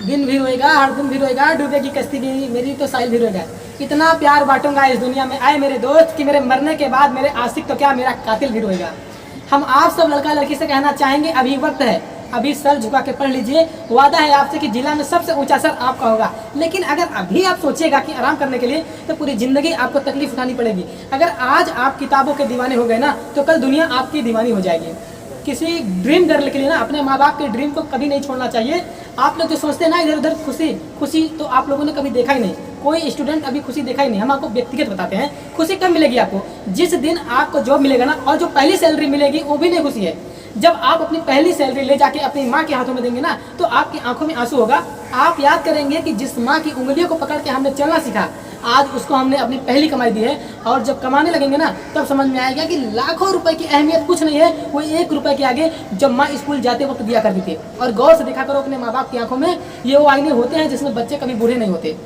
दिन भी रोएगा, हर दिन भी रोएगा, डूबेगी कश्ती भी मेरी तो साहिल भी रोएगा। इतना प्यार बांटूंगा इस दुनिया में आए मेरे दोस्त कि मेरे मरने के बाद मेरे आशिक तो क्या मेरा कातिल भी रोएगा। हम आप सब लड़का लड़की से कहना चाहेंगे अभी वक्त है, अभी सर झुका के पढ़ लीजिए। वादा है आपसे कि जिला में सबसे ऊंचा सर आपका होगा। लेकिन अगर अभी आप सोचिएगा कि आराम करने के लिए तो पूरी जिंदगी आपको तकलीफ उठानी पड़ेगी। अगर आज आप किताबों के दीवाने हो गए ना तो कल दुनिया आपकी दीवानी हो जाएगी। किसी ड्रीम गर्ल के लिए ना अपने माँ बाप के ड्रीम को कभी नहीं छोड़ना चाहिए। आप लोग जो सोचते हैं ना इधर उधर खुशी खुशी, तो आप लोगों ने कभी देखा ही नहीं। कोई स्टूडेंट अभी खुशी देखा ही नहीं। हम आपको व्यक्तिगत बताते हैं, खुशी कब मिलेगी आपको? जिस दिन आपको जॉब मिलेगा ना, और जो पहली सैलरी मिलेगी वो भी नहीं खुशी है। जब आप अपनी पहली सैलरी ले जाके अपनी माँ के हाथों में देंगे ना तो आपकी आंखों में आंसू होगा। आप याद करेंगे कि जिस माँ की उंगलियों को पकड़ के हमने चलना सीखा, आज उसको हमने अपनी पहली कमाई दी है। और जब कमाने लगेंगे ना तब समझ में आएगा कि लाखों रुपए की अहमियत कुछ नहीं है, वो 1 रुपए के आगे जब माँ स्कूल जाते वक्त दिया करती थी। और गौर से देखा करो अपने माँ बाप की आंखों में, ये वो आईने होते हैं जिसमें बच्चे कभी बूढ़े नहीं होते।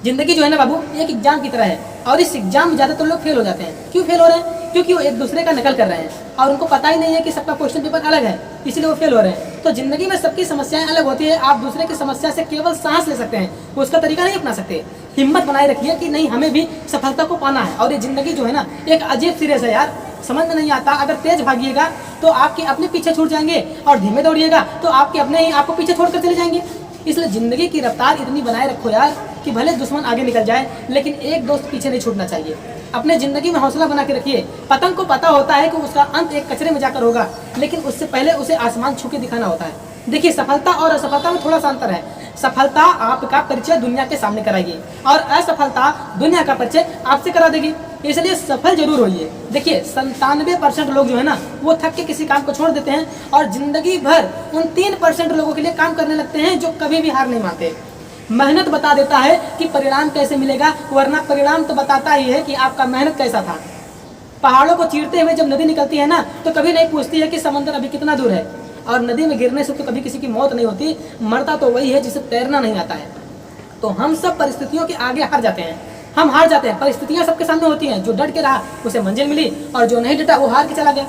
जिंदगी जो है ना बाबू एक एग्जाम की तरह है, और इस एग्जाम में ज्यादातर लोग फेल हो जाते हैं। क्यों फेल हो रहे हैं? क्योंकि वो एक दूसरे का नकल कर रहे हैं और उनको पता ही नहीं है कि सबका क्वेश्चन पेपर अलग है, इसलिए वो फेल हो रहे हैं। तो जिंदगी में सबकी समस्याएं अलग होती है। आप दूसरे की समस्या से केवल सांस ले सकते हैं, उसका तरीका नहीं अपना सकते। हिम्मत बनाए रखिए कि नहीं, हमें भी सफलता को पाना है। और ये जिंदगी जो है ना एक अजीब सी रेस है यार, समझ में नहीं आता। अगर तेज भागिएगा तो आपके अपने पीछे छूट जाएंगे, और धीमे दौड़िएगा तो आपके अपने ही आपको पीछे छोड़कर चले जाएंगे। इसलिए जिंदगी की रफ्तार इतनी बनाए रखो यार कि भले दुश्मन आगे निकल जाए लेकिन एक दोस्त पीछे नहीं छूटना चाहिए। अपने जिंदगी में हौसला बना के रखिए। पतंग को पता होता है कि उसका अंत एक कचरे में जाकर होगा, लेकिन उससे पहले उसे आसमान छू के दिखाना होता है। देखिए, सफलता और असफलता में थोड़ा सा अंतर है। सफलता आपका परिचय दुनिया के सामने कराएगी और असफलता दुनिया का परिचय आपसे करा देगी। इसलिए सफल जरूर होइए। देखिए, 97% लोग जो है ना वो थक के किसी काम को छोड़ देते हैं और जिंदगी भर उन 3% लोगों के लिए काम करने लगते हैं जो कभी भी हार नहीं मानते। मेहनत बता देता है कि परिणाम कैसे मिलेगा, वरना परिणाम तो बताता ही है कि आपका मेहनत कैसा था। पहाड़ों को चीरते हुए जब नदी निकलती है ना तो कभी नहीं पूछती है कि समंदर अभी कितना दूर है। और नदी में गिरने से तो कभी किसी की मौत नहीं होती, मरता तो वही है जिसे तैरना नहीं आता है। तो हम सब परिस्थितियों के आगे हार जाते हैं। हम हार जाते हैं, परिस्थितियां सबके सामने होती हैं। जो डट के रहा उसे मंजिल मिली, और जो नहीं डटा वो हार के चला गया।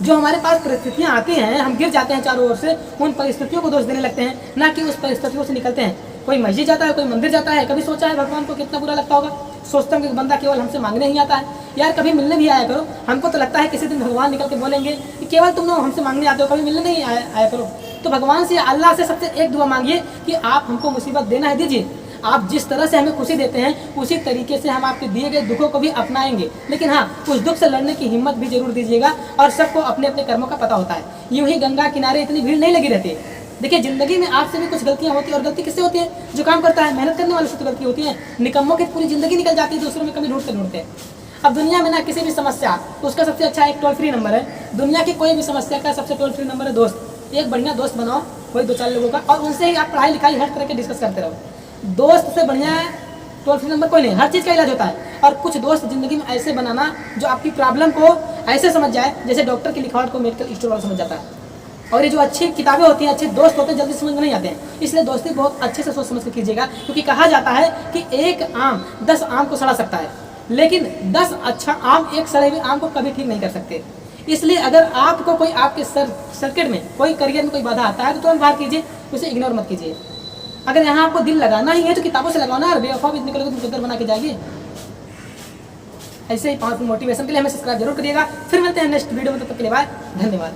जो हमारे पास परिस्थितियां आती हैं, हम गिर जाते हैं चारों ओर से, उन परिस्थितियों को दोष देने लगते हैं, ना कि उस परिस्थितियों से निकलते हैं। कोई मस्जिद जाता है, कोई मंदिर जाता है, कभी सोचा है भगवान को कितना बुरा लगता होगा? सोचता हूँ कि बंदा केवल हमसे मांगने ही आता है। यार कभी मिलने भी आया करो। हमको तो लगता है किसी दिन भगवान निकल के बोलेंगे कि केवल तुम लोग हमसे मांगने आते हो, कभी मिलने नहीं आया करो। तो भगवान से, अल्लाह से सबसे एक दुआ मांगिए कि आप हमको मुसीबत देना है दीजिए। आप जिस तरह से हमें खुशी देते हैं उसी तरीके से हम आपके दिए गए दुखों को भी अपनाएंगे। लेकिन हाँ, उस दुख से लड़ने की हिम्मत भी जरूर दीजिएगा। और सबको अपने अपने कर्मों का पता होता है। यूं ही गंगा किनारे इतनी भीड़ नहीं लगी रहती। देखिए, जिंदगी में आपसे भी कुछ गलतियां होती है, और गलती किससे होती है? जो काम करता है, मेहनत करने वाले से तो गलती होती है। निकम्मों की पूरी जिंदगी निकल जाती है दूसरों में कमी ढूंढते ढूंढते। अब दुनिया में ना किसी भी समस्या, तो उसका सबसे अच्छा एक टोल फ्री नंबर है। दुनिया की कोई भी समस्या का सबसे टोल फ्री नंबर है दोस्त। एक बढ़िया दोस्त बनाओ, कोई 2-4 लोगों का, और उनसे ही आप पढ़ाई लिखाई हर तरह के डिस्कस करते रहो। दोस्त से बढ़िया टोल फ्री नंबर कोई नहीं। हर चीज़ का इलाज होता है। और कुछ दोस्त जिंदगी में ऐसे बनाना जो आपकी प्रॉब्लम को ऐसे समझ जाए जैसे डॉक्टर की लिखावट को मेडिकल स्टोर वाला समझ जाता है। और ये जो अच्छी किताबें होती हैं, अच्छे दोस्त होते हैं, जल्दी समझ में नहीं आते हैं। इसलिए दोस्ती बहुत अच्छे से सोच समझ के कीजिएगा, क्योंकि कहा जाता है कि एक आम 10 आम को सड़ा सकता है, लेकिन 10 अच्छा आम एक सड़े हुए आम को कभी ठीक नहीं कर सकते। इसलिए अगर आपको कोई आपके सर्किट में, कोई करियर में कोई बाधा आता है तो तुरंत बाहर कीजिए, उसे इग्नोर मत कीजिए। अगर यहाँ आपको दिल लगाना ही है तो किताबों से लगाना है। बेवफा भी निकलोगे तुम चक्कर बना के जाएगी। ऐसे ही 5 मोटिवेशन के लिए हमें सब्सक्राइब जरूर करिएगा। फिर मिलते हैं नेक्स्ट वीडियो में, तब तक के लिए बाय, धन्यवाद।